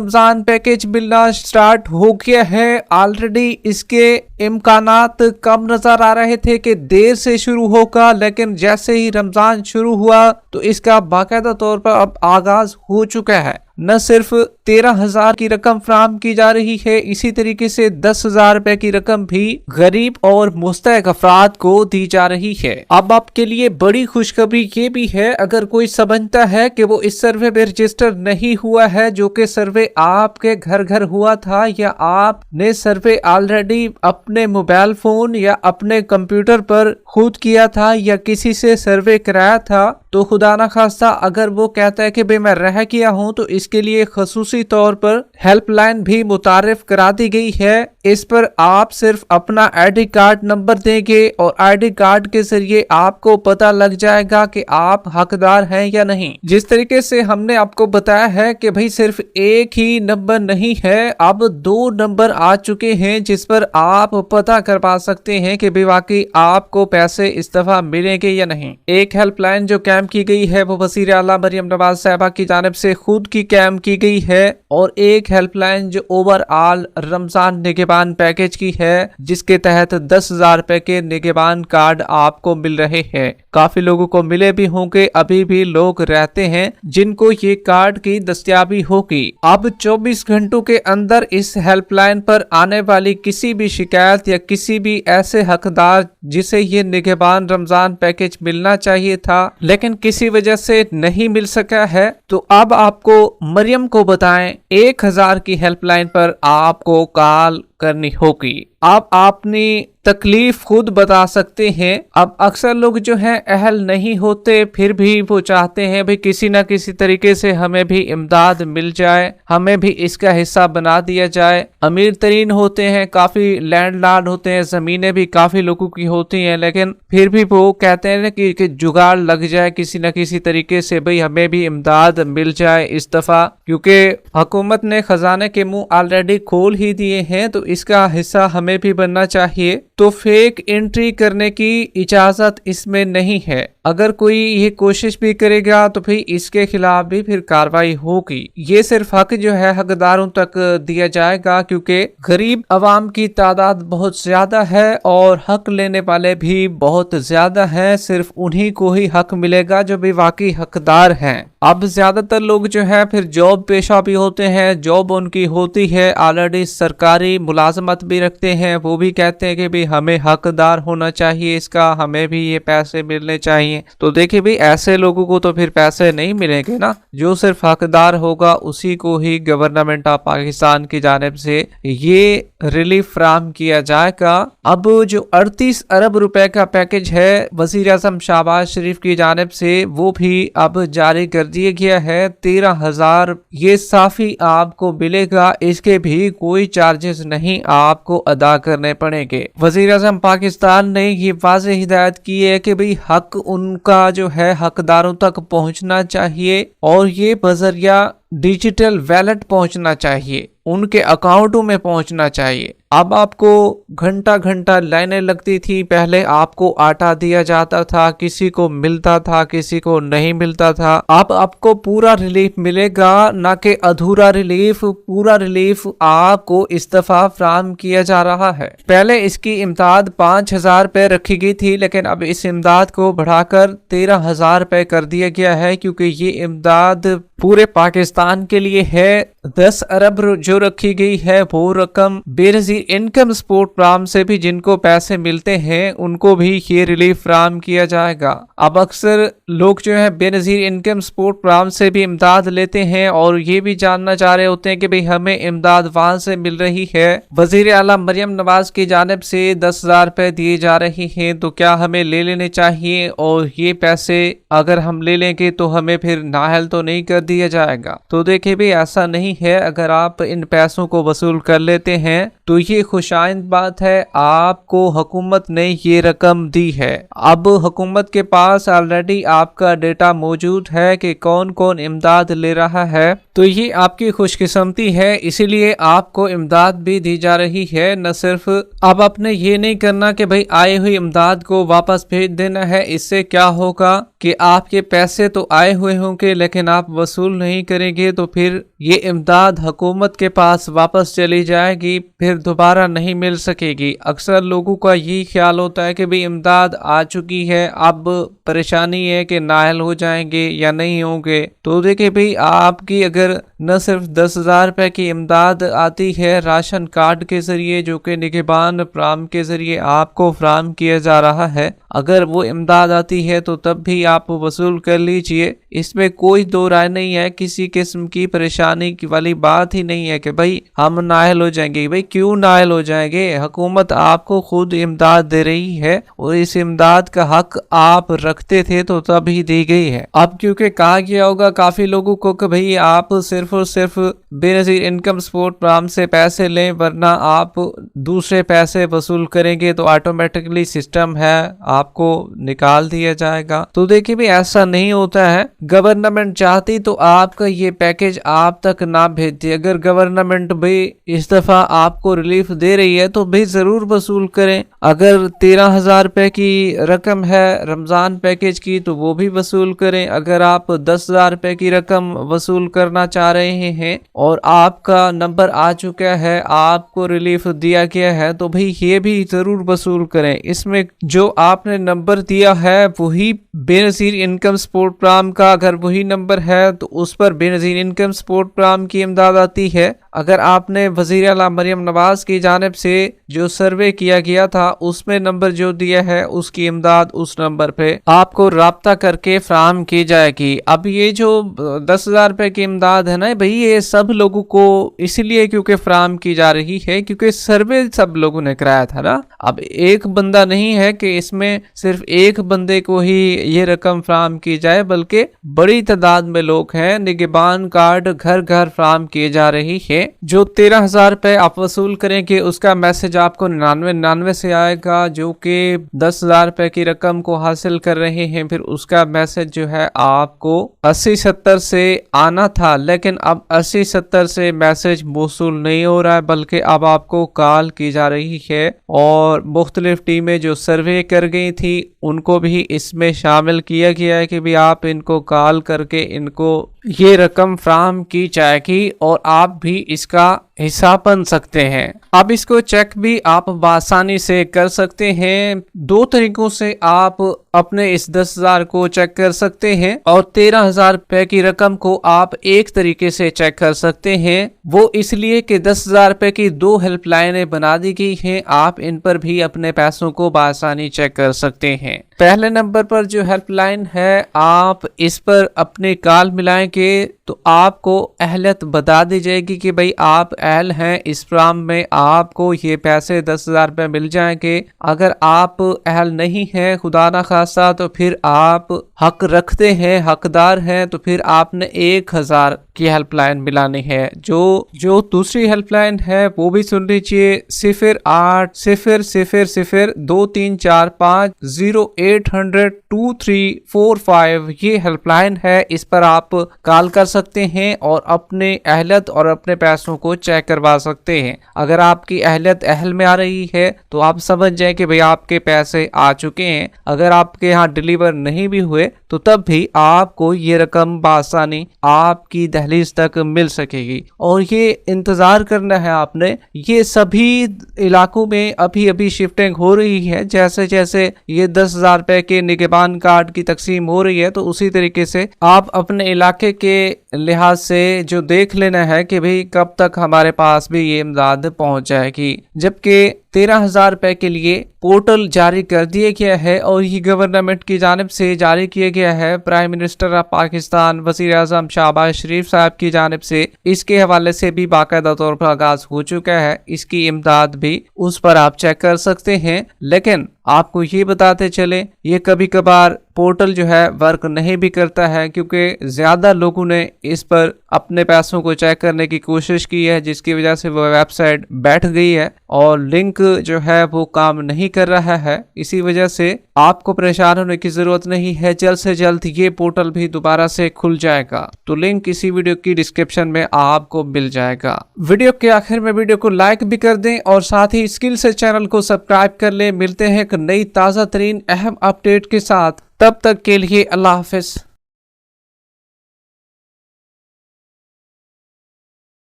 Ramzan package मिलना start हो गया है। ऑलरेडी इसके इम्कानात कम नजर आ रहे थे कि देर से शुरू होगा, लेकिन जैसे ही रमजान शुरू हुआ तो इसका बाकायदा तौर पर अब आगाज हो चुका है। न सिर्फ 13,000 की रकम फराहम की जा रही है, इसी तरीके से 10,000 रुपए की रकम भी गरीब और मुस्तहक अफराद को दी जा रही है। अब आपके लिए बड़ी खुशखबरी ये भी है, अगर कोई समझता है कि वो इस सर्वे में रजिस्टर नहीं हुआ है, जो कि सर्वे आपके घर घर हुआ था, या आपने सर्वे ऑलरेडी अपने मोबाइल फोन या अपने कंप्यूटर पर खुद किया था या किसी से सर्वे कराया था, तो खुदा ना खास्ता अगर वो कहता है कि भाई मैं रह किया हूँ, तो इसके लिए खसूसी तौर पर हेल्पलाइन भी मुतारिफ करा दी गई है। इस पर आप सिर्फ अपना आईडी कार्ड नंबर देंगे और आईडी कार्ड के जरिए आपको पता लग जाएगा कि आप हकदार हैं या नहीं। जिस तरीके से हमने आपको बताया है कि भाई सिर्फ एक ही नंबर नहीं है, अब 2 नंबर आ चुके हैं जिस पर आप पता करवा सकते हैं कि भाई वाकई आपको पैसे इस दफा मिलेंगे या नहीं। एक हेल्पलाइन जो कैम की गई है वो वज़ीर आला मरियम नवाज साहिबा की जानिब से खुद की कैम की गई है, और एक हेल्पलाइन जो ओवरऑल रमजान निगहबान पैकेज की है, जिसके तहत 10,000 रुपए के निगहबान कार्ड आपको मिल रहे हैं। काफी लोगों को मिले भी होंगे, अभी भी लोग रहते हैं जिनको ये कार्ड की दस्तयाबी होगी। अब 24 घंटों के अंदर इस हेल्पलाइन पर आने वाली किसी भी शिकायत या किसी भी ऐसे हकदार जिसे ये निगहबान रमजान पैकेज मिलना चाहिए था लेकिन किसी वजह से नहीं मिल सका है, तो अब आपको मरियम को बताएं 1000 की हेल्पलाइन पर आपको कॉल करनी होगी। आप अपनी तकलीफ खुद बता सकते हैं। अब अक्सर लोग जो हैं अहल नहीं होते, फिर भी वो चाहते हैं भाई किसी ना किसी तरीके से हमें भी इमदाद मिल जाए, हमें भी इसका हिस्सा बना दिया जाए। अमीर तरीन होते हैं, काफी लैंडलॉर्ड होते हैं, जमीनें भी काफी लोगों की होती हैं, लेकिन फिर भी वो कहते हैं ना कि जुगाड़ लग जाए किसी न किसी तरीके से, भाई हमें भी इमदाद मिल जाए इस दफा, क्योंकि हुकूमत ने खजाने के मुंह ऑलरेडी खोल ही दिए हैं, तो इसका हिस्सा हमें भी बनना चाहिए। तो फेक एंट्री करने की इजाजत इसमें नहीं है। अगर कोई ये कोशिश भी करेगा तो फिर इसके खिलाफ भी फिर कार्रवाई होगी। ये सिर्फ हक जो है हकदारों तक दिया जाएगा, क्योंकि गरीब अवाम की तादाद बहुत ज्यादा है और हक लेने वाले भी बहुत ज्यादा हैं। सिर्फ उन्हीं को ही हक मिलेगा जो भी वाकई हकदार हैं। अब ज्यादातर लोग जो है फिर जॉब पेशा भी होते हैं, जॉब उनकी होती है, ऑलरेडी सरकारी मुलाजमत भी रखते हैं, वो भी कहते हैं कि भाई हमें हकदार होना चाहिए इसका, हमें भी ये पैसे मिलने चाहिए। तो देखिए भाई ऐसे लोगों को तो फिर पैसे नहीं मिलेंगे ना, जो सिर्फ हकदार होगा उसी को ही गवर्नमेंट ऑफ पाकिस्तान की जानिब से ये रिलीफ फराहम किया जाएगा। अब जो 38 अरब रुपए का पैकेज है वजीर आज़म शहबाज शरीफ की जानिब से, वो भी अब जारी कर दिया गया है। 13,000 ये साफी आपको मिलेगा, इसके भी कोई चार्जेस नहीं आपको अदा करने पड़ेंगे। वजीर आज़म पाकिस्तान ने ये वाज़ेह हिदायत की है कि भाई हक उनका जो है हकदारों तक पहुंचना चाहिए, और ये बजरिया डिजिटल वैलेट पहुंचना चाहिए, उनके अकाउंटों में पहुंचना चाहिए। अब आपको घंटा घंटा लाइनें लगती थी, पहले आपको आटा दिया जाता था, किसी को मिलता था किसी को नहीं मिलता था। अब आपको पूरा रिलीफ मिलेगा, ना कि अधूरा रिलीफ। पूरा रिलीफ आपको इस दफा फराहम किया जा रहा है। पहले इसकी इमदाद 5,000 रुपए रखी गई थी, लेकिन अब इस इमदाद को बढ़ाकर 13,000 रुपए कर दिया गया है, क्योंकि ये इमदाद पूरे पाकिस्तान के लिए है। 10 अरब जो रखी गई है वो रकम बेनजीर इनकम सपोर्ट प्रोग्राम से भी जिनको पैसे मिलते हैं उनको भी ये रिलीफ फराहम किया जाएगा। अब अक्सर लोग जो है बेनजीर इनकम सपोर्ट प्रोग्राम से भी इमदाद लेते हैं और ये भी जानना चाह रहे होते हैं कि भाई हमें इमदाद वहां से मिल रही है। वजीर आला मरियम नवाज की जानिब से 10,000 रुपए दिए जा रहे हैं, तो क्या हमें ले लेने चाहिए? और ये पैसे अगर हम ले लेंगे तो हमें फिर नाअहल तो नहीं कर दिया जाएगा? तो देखिए भी ऐसा नहीं है। अगर आप इन पैसों को वसूल कर लेते हैं तो ये खुशाइंद बात है, आपको हुकूमत ने ये रकम दी है। अब हुकूमत के पास ऑलरेडी आपका डेटा मौजूद है कि कौन कौन इमदाद ले रहा है, तो ये आपकी खुशकिस्मती है, इसीलिए आपको इमदाद भी दी जा रही है। न सिर्फ अब आपने ये नहीं करना कि भाई आई हुई इमदाद को वापस भेज देना है, इससे क्या होगा कि आपके पैसे तो आए हुए होंगे लेकिन आप वसूल नहीं करेंगे तो फिर ये इमदाद हुकूमत के पास वापस चली जाएगी, फिर दोबारा नहीं मिल सकेगी। अक्सर लोगों का यही ख्याल होता है कि भाई इमदाद आ चुकी है, अब परेशानी है कि नाअहल हो जाएंगे या नहीं होंगे। तो देखिए भाई, आपकी अगर न सिर्फ 10,000 रुपए की इमदाद आती है राशन कार्ड के जरिए, जो कि निगहबान फराम के जरिए आपको फराम किया जा रहा है, अगर वो इमदाद आती है तो तब भी आप वसूल कर लीजिए। इसमें कोई दो राय नहीं है, किसी किस्म की परेशानी की वाली बात ही नहीं है कि भाई हम नाअहल हो जाएंगे। भाई क्यों नाअहल हो जाएंगे? हुकूमत आपको खुद इमदाद दे रही है और इस इमदाद का हक आप रखते थे तो तब ही दी गई है। अब क्योंकि कहा गया होगा काफी लोगों को कि भाई आप सिर्फ और सिर्फ बेनजीर इनकम सपोर्ट प्रोग्राम से पैसे लें वरना आप दूसरे पैसे वसूल करेंगे तो ऑटोमेटिकली सिस्टम है आपको निकाल दिया जाएगा। तो देखिए भी ऐसा नहीं होता है। गवर्नमेंट चाहती तो आपका ये पैकेज आप तक ना भेजती। अगर गवर्नमेंट भी इस दफा आपको रिलीफ दे रही है तो भी जरूर वसूल करें। अगर 13,000 रुपए की रकम है रमजान पैकेज की तो वो भी वसूल करें। अगर आप 10,000 रुपए की रकम वसूल करना चाह रहे हैं और आपका नंबर आ चुका है, आपको रिलीफ दिया गया है, तो भाई ये भी जरूर वसूल करें। इसमें जो आपने नंबर दिया है वही बेनजीर इनकम सपोर्ट प्रोग्राम का अगर वही नंबर है तो उस पर बेनजीर इनकम सपोर्ट प्रोग्राम की इमदाद आती है। अगर आपने वज़ीर आला मरियम नवाज की जानिब से जो सर्वे किया गया था उसमें नंबर जो दिया है उसकी इमदाद उस नंबर पे आपको राब्ता करके फराहम की जाएगी। अब ये जो 10,000 रुपए की इमदाद है ना भाई, ये सब लोगों को इसीलिए क्योंकि फराहम की जा रही है क्योंकि सर्वे सब लोगों ने कराया था ना। अब एक बंदा नहीं है कि इसमें सिर्फ एक बंदे को ही ये रकम फराहम की जाए, बल्कि बड़ी तादाद में लोग हैं। निगहबान कार्ड घर घर फराहम किए जा रही है। जो 13,000 रुपए आप वसूल करेंगे उसका मैसेज आपको 99 से आएगा। जो कि 10,000 रुपए की रकम को हासिल कर रहे हैं फिर उसका मैसेज जो है आपको 80-70 से आना था, लेकिन अब 80-70 से मैसेज मौसूल नहीं हो रहा है बल्कि अब आपको कॉल की जा रही है। और मुख्तलिफ टीमें जो सर्वे कर गई थी उनको भी इसमें शामिल किया गया है कि भी आप इनको कॉल करके इनको ये रकम फराहम की जाएगी और आप भी इसका हिस्सा बन सकते हैं। अब इसको चेक भी आप आसानी से कर सकते हैं। 2 तरीकों से आप अपने इस 10,000 को चेक कर सकते हैं और 13,000 रुपए की रकम को आप एक तरीके से चेक कर सकते हैं। वो इसलिए कि 10,000 रुपए की 2 हेल्पलाइनें बना दी गई हैं, आप इन पर भी अपने पैसों को आसानी चेक कर सकते हैं। पहले नंबर पर जो हेल्पलाइन है आप इस पर अपनी कॉल मिलाएंगे तो आपको अहलियत बता दी जाएगी कि भाई आप अहल हैं, इस प्रोग्राम में आपको ये पैसे 10,000 रुपए मिल जाएंगे। अगर आप अहल नहीं हैं खुदा ना खासा तो फिर आप हक रखते हैं, हकदार हैं, तो फिर आपने 1,000 की हेल्पलाइन मिलानी है। जो दूसरी हेल्पलाइन है वो भी सुन लीजिए, 0800-2345-0800-2345 ये हेल्पलाइन है। इस पर आप कॉल कर सकते हैं और अपने अहलियत और अपने पैसों को चेक करवा सकते हैं। अगर आपकी अहलियत अहल में आ रही है तो आप समझ जाएं कि भाई आपके पैसे आ चुके हैं। अगर आपके यहाँ डिलीवर नहीं भी हुए तो तब भी आपको ये रकम आसानी आपकी दहलीज तक मिल सकेगी। और ये इंतजार करना है आपने। ये सभी इलाकों में अभी अभी शिफ्टिंग हो रही है। जैसे जैसे ये 10,000 रुपए के निगहबान कार्ड की तकसीम हो रही है तो उसी तरीके से आप अपने इलाके के लिहाज से जो देख लेना है कि भाई कब तक हमारे पास भी ये इमदाद पहुंच जाएगी। जबकि 13,000 रुपए के लिए पोर्टल जारी कर दिया गया है और ये गवर्नमेंट की जानिब से जारी किया गया है। प्राइम मिनिस्टर ऑफ पाकिस्तान वज़ीर आज़म शहबाज शरीफ साहब की जानिब से इसके हवाले से भी बाकायदा तौर पर आगाज हो चुका है। इसकी इमदाद भी उस पर आप चेक कर सकते हैं। लेकिन आपको ये बताते चले ये कभी कभार पोर्टल जो है वर्क नहीं भी करता है क्योंकि ज्यादा लोगों ने इस पर अपने पैसों को चेक करने की कोशिश की है, जिसकी वजह से वो वेबसाइट बैठ गई है और लिंक जो है वो काम नहीं कर रहा है। इसी वजह से आपको परेशान होने की जरूरत नहीं है, जल्द से जल्द ये पोर्टल भी दोबारा से खुल जाएगा। तो लिंक इसी वीडियो की डिस्क्रिप्शन में आपको मिल जाएगा। वीडियो के आखिर में वीडियो को लाइक भी कर दें और साथ ही स्किल से चैनल को सब्सक्राइब कर ले। मिलते हैं एक नई ताज़ा तरीन अहम अपडेट के साथ, تب تک کے لیے اللہ حافظ.